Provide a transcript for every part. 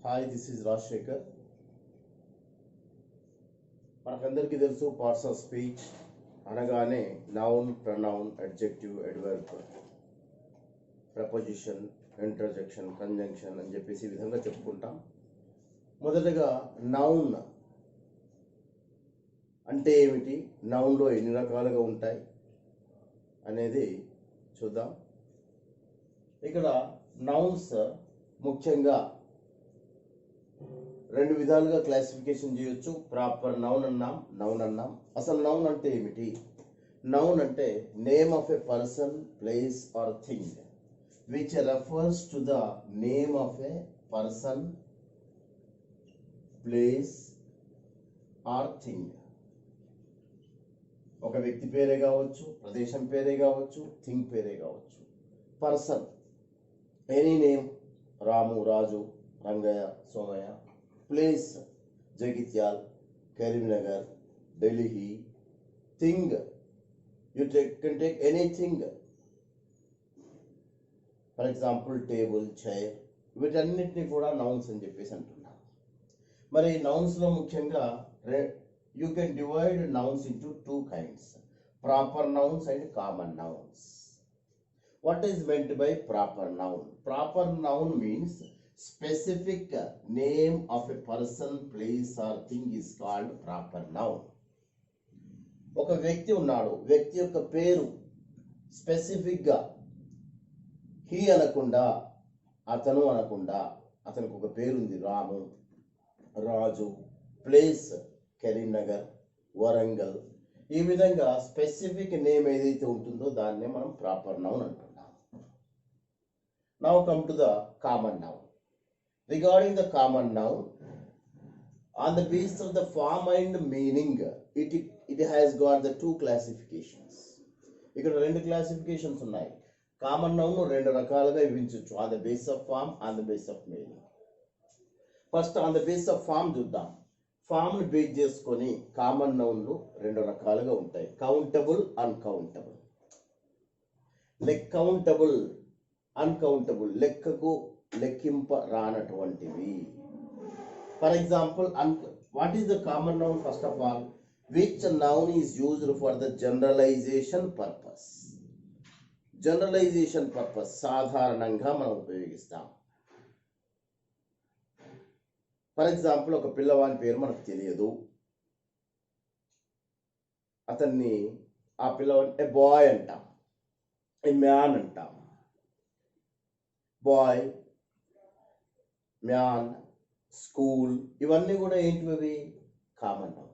Hi this is Rajasekhar. మనకందరికీ తెలుసు parts of speech అనగానే noun, pronoun, adjective, adverb, preposition, interjection, conjunction అని చెప్పేసి ఈ విధంగా చెప్పుకుంటాం. మొదటగా నౌన్ అంటే ఏమిటి, నౌన్లో ఎన్ని రకాలుగా ఉంటాయి అనేది చూద్దాం. ఇక్కడ నౌన్స్ ముఖ్యంగా రెండు విధాలుగా క్లాసిఫికేషన్ చేయొచ్చు. ప్రాపర్ నౌన్ అన్నాం, నౌన్ అన్నాం. అసలు నౌన్ అంటే ఏమిటి? నౌన్ అంటే name of a person, place or thing which refers to the name of a person, place or thing. ఒక వ్యక్తి పేరే కావచ్చు, ప్రదేశం పేరే కావచ్చు, థింగ్ పేరే కావచ్చు. Person any name, Ramu, Raju, Rangaiah, Somaiah. Place Jagtial, Karimnagar, Delhi. Thing you can take anything, for example table, chair. వీటన్నిటిని కూడా నౌన్స్ అని చెప్పేసి అంటున్నాం. మరి నౌన్స్లో ముఖ్యంగా you can divide nouns into two kinds, proper nouns and common nouns. What is meant by proper noun? Proper noun means specific name of a person, place or thing is called proper noun. ఒక వ్యక్తి ఉన్నాడు, వ్యక్తి యొక్క పేరు స్పెసిఫిక్గా he అనకుండా, అతను అనకుండా, అతనికి ఒక పేరు ఉంది, రాము, రాజు. ప్లేస్ కరీంనగర్, వరంగల్. ఈ విధంగా స్పెసిఫిక్ నేమ్ ఏదైతే ఉంటుందో దాన్నే మనం ప్రాపర్ నౌన్ అంటున్నాం. Now come to the common noun. Regarding the common noun, on the basis of the form and meaning, it has got the two classifications. ఇక్కడ రెండు క్లాసిఫికేషన్స్ ఉన్నాయి. కామన్ నౌన్ రెండు రకాలుగా విభజించవచ్చు, on the base of form, on the base of meaning. First on the base of form చూద్దాం. ఫామ్ని base చేసుకొని common నౌన్లు రెండు రకాలుగా ఉంటాయి, కౌంటబుల్, అన్కౌంటబుల్. కౌంటబుల్, అన్కౌంటబుల్, లెక్కకు లెక్కింప రానటువంటివి. For example, what is the common noun? First of all, which noun is used for the generalisation purpose. Generalisation purpose సాధారణంగా మనం ఉపయోగిస్తాం. ఫర్ ఎగ్జాంపుల్, ఒక పిల్లవాని పేరు మనకు తెలియదు, అతన్ని ఆ పిల్లవాని ఏ బాయ్ అంటాం, ఏ మ్యాన్ అంటాం. బాయ్, మ్యాన్, స్కూల్, ఇవన్నీ కూడా ఏంటివి? Common noun.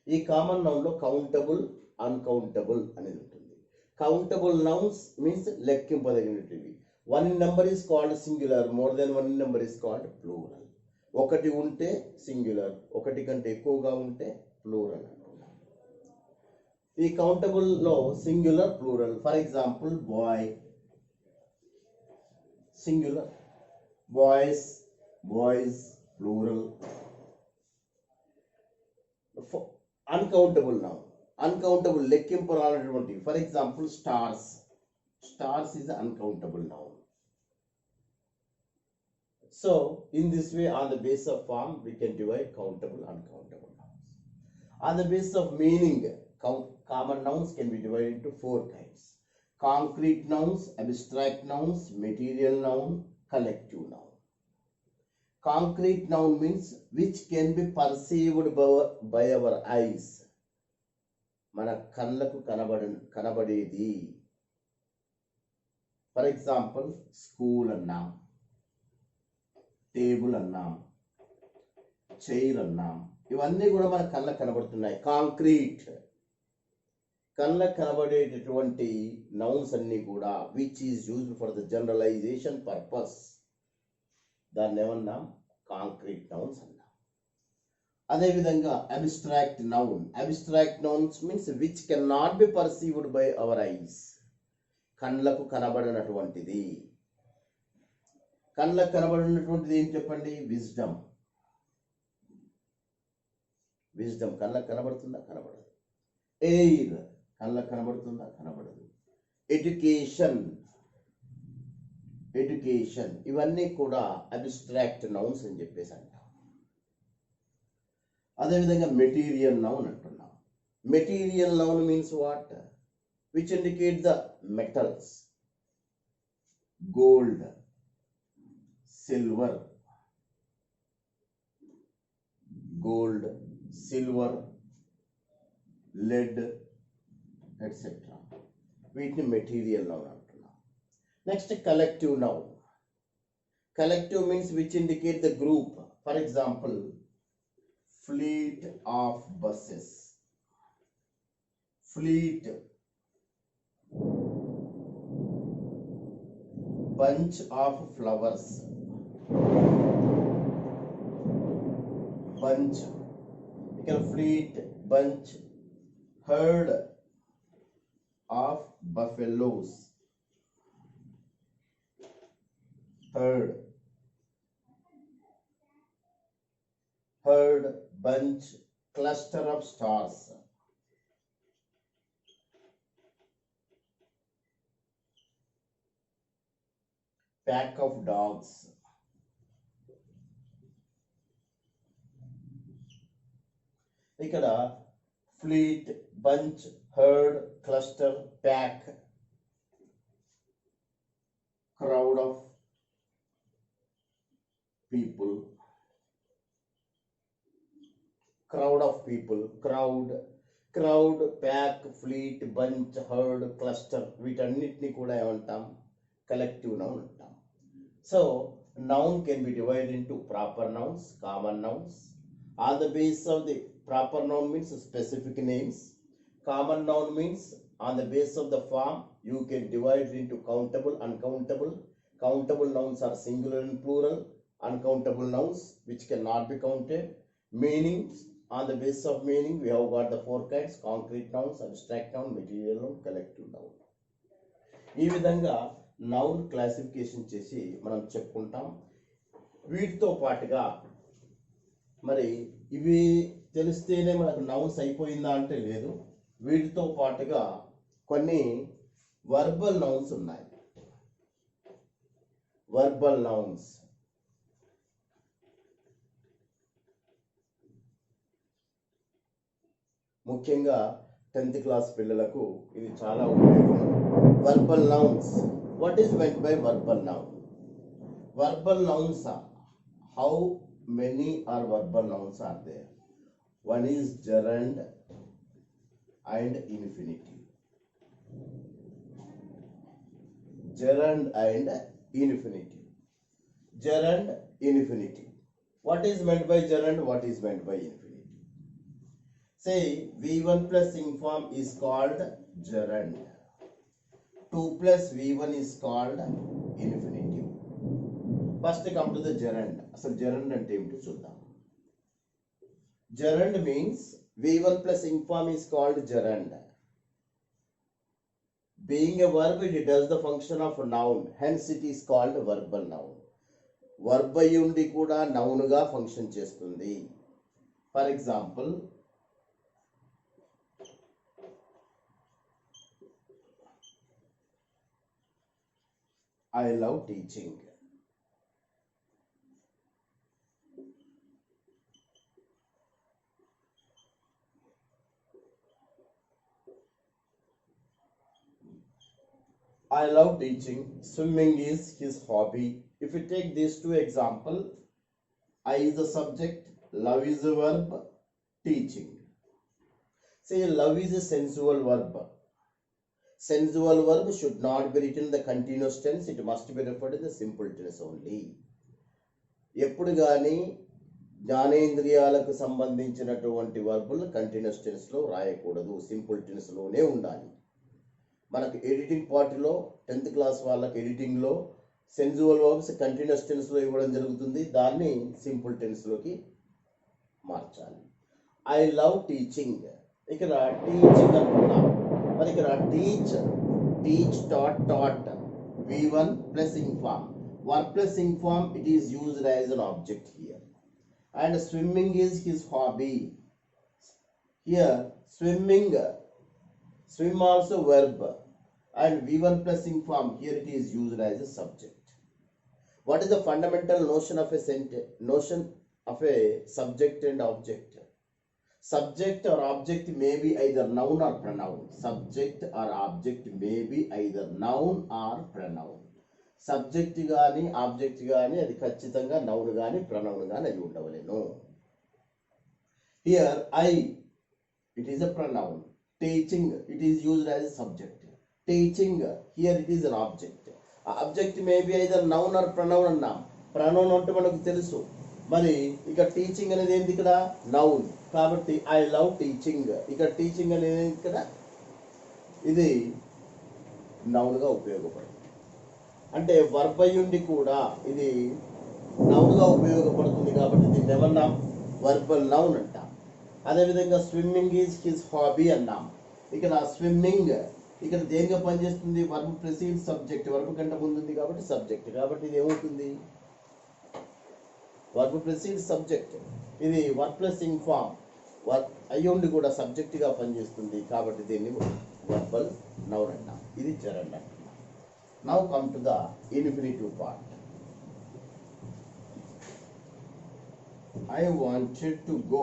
ఈ కామన్ నౌన్లో కౌంటబుల్, అన్కౌంటబుల్ అనేది ఉంటుంది. కౌంటబుల్ నౌన్స్ మీన్స్ లెక్కింపదగినటివి. One number is called singular, more than one number is called plural. ఒకటి ఉంటే సింగులర్, ఒకటి కంటే ఎక్కువగా ఉంటే ప్లూరల్ అంటున్నాం. ఈ కౌంటబుల్లో singular, plural. For example, boy singular, boys, boys plural. Uncountable noun, uncountable లెక్కింపు రానటువంటి. For example, stars. Stars is uncountable noun. So in this way, on the basis of form, we can divide countable, uncountable nouns. On the basis of meaning, common nouns can be divided into four kinds: concrete nouns, abstract nouns, material noun, collective noun. Concrete noun means which can be perceived by our eyes. మన కళ్ళకు కనబడేది. For example, school అన్నాం, table అన్నాం, chair అన్నాం. ఇవన్నీ కూడా మన కళ్ళకు కనబడుతున్నాయి. కాంక్రీట్, కళ్ళకు కనబడేటటువంటి నౌన్స్ అన్ని కూడా which is used for the generalisation purpose, దాన్ని ఏమన్నాం? కాంక్రీట్ నౌన్స్ అన్నాం. అదేవిధంగా abstract noun. Abstract nouns means which can not be perceived by our eyes. కళ్ళకు కనబడినటువంటిది. కళ్ళకు కనబడినటువంటిది ఏం చెప్పండి? విజ్డమ్. విజ్డమ్ కళ్ళకు కనబడుతుందా? కనబడదు. ఎయిర్ కళ్ళకు కనబడుతుందా? కనబడదు. ఎడ్యుకేషన్ ఎడ్యుకేషన్, ఇవన్నీ కూడా అబ్స్ట్రాక్ట్ నౌన్స్ అని చెప్పేసి అంటాం. అదేవిధంగా మెటీరియల్ నౌన్ అంటున్నాం. Material noun means what? Which indicate the metals, gold, silver, lead, etc. వీటిని మెటీరియల్ నౌన్ అంటున్నాం. Next collective noun. Collective means which indicate the group. For example, fleet of buses, fleet, bunch of flowers, bunch, ఇక్కడ fleet, bunch, herd of buffaloes, herd, bunch, cluster of stars, pack of dogs, ఇక్కడ fleet, bunch, heard, cluster, pack, crowd of people, crowd, pack, fleet, bunch, heard, cluster, వీటన్నిటిని కూడా ఏమంటాం? Collective noun అంటాం. So noun can be divided into proper nouns, common nouns. On the basis of the proper noun means specific names. Common noun means on the basis of the form you can divide it into countable, uncountable. Countable nouns are singular and plural. Uncountable nouns which cannot be counted. Meanings, on the basis of meaning we have got the four kinds: concrete nouns, abstract noun, material noun, collective noun. ఈ విధంగా noun classification చేసి మనం చెప్పుకుంటాం. వీటితో పాటుగా మరి ఇవి తెలిస్తేనే మనకు నౌన్స్ అయిపోయిందా అంటే లేదు. వీటితో పాటుగా కొన్ని వర్బల్ నౌన్స్ ఉన్నాయి. వర్బల్ నౌన్స్ ముఖ్యంగా 10th క్లాస్ పిల్లలకు ఇది చాలా ఉపయోగం. Verbal nouns. What is meant by verbal noun? Verbal nouns are, how many are verbal nouns are there? One is gerund and infinitive. Gerund and infinitive. Gerund, infinitive. What is meant by gerund? What is meant by infinitive? Say V1 plus inform is called gerund. 2 plus V1 is called infinitive. First come to the gerund. అసలు gerund అంటే ఏమిటో చూద్దాం. Gerund means V1 plus inform is called gerund. Being a verb, it does the function of a noun. Hence it is called verbal noun. Verb అయ్యుండి కూడా noun గా function చేస్తుంది. For example, I love teaching. I love teaching. Swimming is his hobby. If you take these two examples, I is the subject, love is the verb, teaching. Say love is a sensual verb. Sensual verb should not be written in the continuous tense. It must be referred in the simple tense only. ఎప్పుడు కానీ జ్ఞానేంద్రియాలకు సంబంధించినటువంటి వర్బులు continuous టెన్స్లో రాయకూడదు, simple టెన్స్లోనే ఉండాలి. మనకు editing పార్టీలో 10th class వాళ్ళకి ఎడిటింగ్లో సెన్జువల్ verbs continuous టెన్స్లో ఇవ్వడం జరుగుతుంది. దాన్ని సింపుల్ టెన్స్లోకి మార్చాలి. I love teaching. ఇక్కడ టీచింగ్ అనుకున్నాం. మరి ఇక్కడ teach, taught, V1 plus inform. Verb plus inform, it is used as an object here. And swimming is his hobby. Here swim also verb, and V1 plus inform, here it is used as a subject. What is the fundamental notion of a notion of a subject and object? Subject or object may be either noun or pronoun. Subject or object may be either noun or pronoun. Subject కానీ object కానీ అది ఖచ్చితంగా noun కానీ pronoun కానీ అయి ఉండవలేను. Here I, it is a pronoun. Teaching, it is used as a subject. Teaching, here it is an object. Object may be either noun or pronoun అన్నాం. pronoun అంటే మనకు తెలుసు. మరి ఇక్కడ టీచింగ్ అనేది ఏంటి? ఇక్కడ నౌన్. కాబట్టి ఐ లవ్ టీచింగ్. ఇక్కడ టీచింగ్ అనేది ఇక్కడ ఇది నౌన్గా ఉపయోగపడుతుంది. అంటే వర్బ్ అయ్యుండి కూడా ఇది నౌన్గా ఉపయోగపడుతుంది కాబట్టి దీన్ని ఏమన్నాం? వర్బల్ నౌన్ అంటాం. అదేవిధంగా స్విమ్మింగ్ ఈజ్ హిజ్ హాబీ అన్నాం. ఇక్కడ స్విమ్మింగ్ ఇక్కడ దేనిగా పనిచేస్తుంది? Verb precede subject. వర్బ్ కంటే ముందు ఉంది కాబట్టి సబ్జెక్ట్. కాబట్టి ఇది ఏమవుతుంది? Verb precede subject. ఇది వర్బ్ ప్లస్ ఇన్ఫార్మ్ అయ్యుండి కూడా సబ్జెక్ట్గా పనిచేస్తుంది కాబట్టి దీన్ని వర్బల్ నౌన్ అంటాం. ఇది జెరండ్ అంటున్నాం. Now come to the infinitive part. I wanted to go.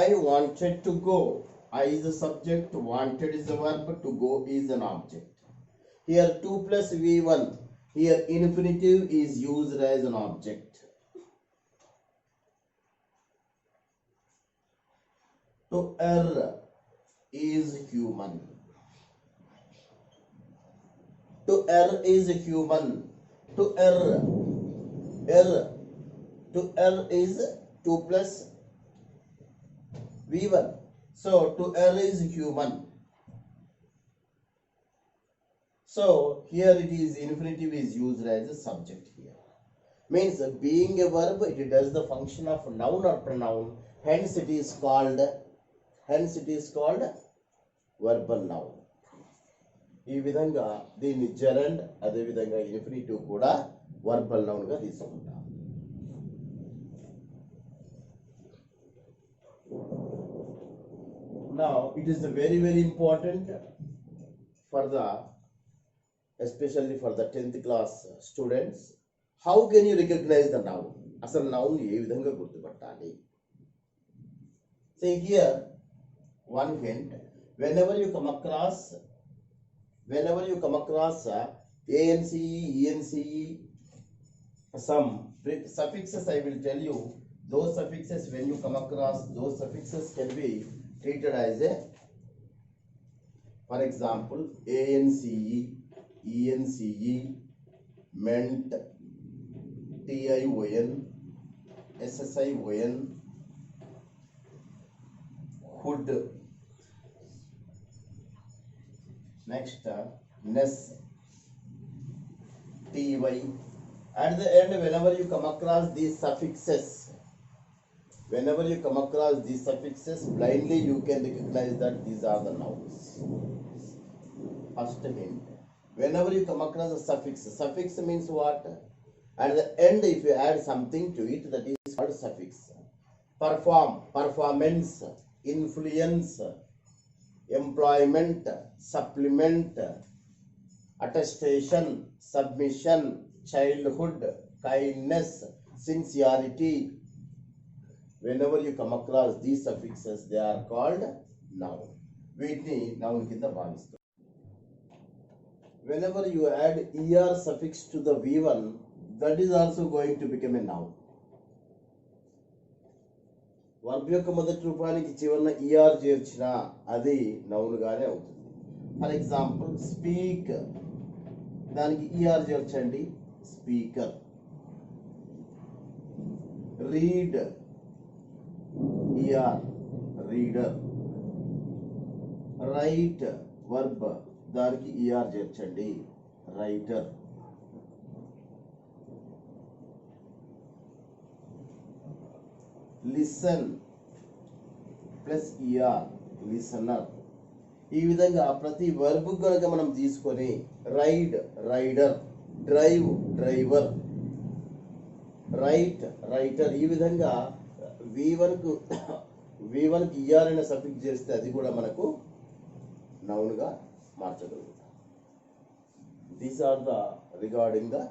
I wanted to go. I is the subject, wanted is the verb, to go is an object. Here 2 plus V1. Here infinitive is used as an object. To err is human. To err is human. To err. To err is 2 plus V1. So to err is human. So here it is infinitive is used as a subject here. Means being a verb, it does the function of noun or pronoun. Hence it is called verbal noun. ఈ విధంగా దీన్ని gerund అదే విధంగా infinitive కూడా verbal noun గా తీసుకుంటాం. Now it is very important for the especially for the 10th class students. How can you recognize the noun? అసలు noun ఏ విధంగా గుర్తుపట్టాలి? See here one hint. Whenever you come across ance, ence, some suffixes, I will tell you those suffixes. When you come across those suffixes can be treated as a, for example, ance, ence, meant, tion, ssion, hood. Next, ness, ty. At the end, whenever you come across these suffixes, blindly you can recognize that these are the nouns. First hint. Whenever you come across a suffix means what? At the end, if you add something to it, that is called suffix. Perform, performance, influence, employment, supplement, attestation, submission, childhood, kindness, sincerity. Whenever you come across these suffixes, they are called noun. వీటిని noun కింద భావిస్తాం. Whenever you add er suffix to the V1, that is also going to become a noun. Verb యొక్క మొదటి రూపానికి చివరన er చేర్చినా అది noun గానే అవుతుంది. ఫర్ ఎగ్జాంపుల్ స్పీక్, దానికి er చేర్చండి, speaker. Read, er, reader. Write verb, దానికి er చేర్చండి, writer. Listen plus er, listener. ఈ విధంగా ప్రతి వర్బ్ కనుక మనం తీసుకొని ride, rider, drive, driver, write, writer, ఈ విధంగా V1కు er అనే సఫిక్స్ చేస్తే అది కూడా మనకు నౌన్గా మార్చగలుగుతాం. These are the regarding the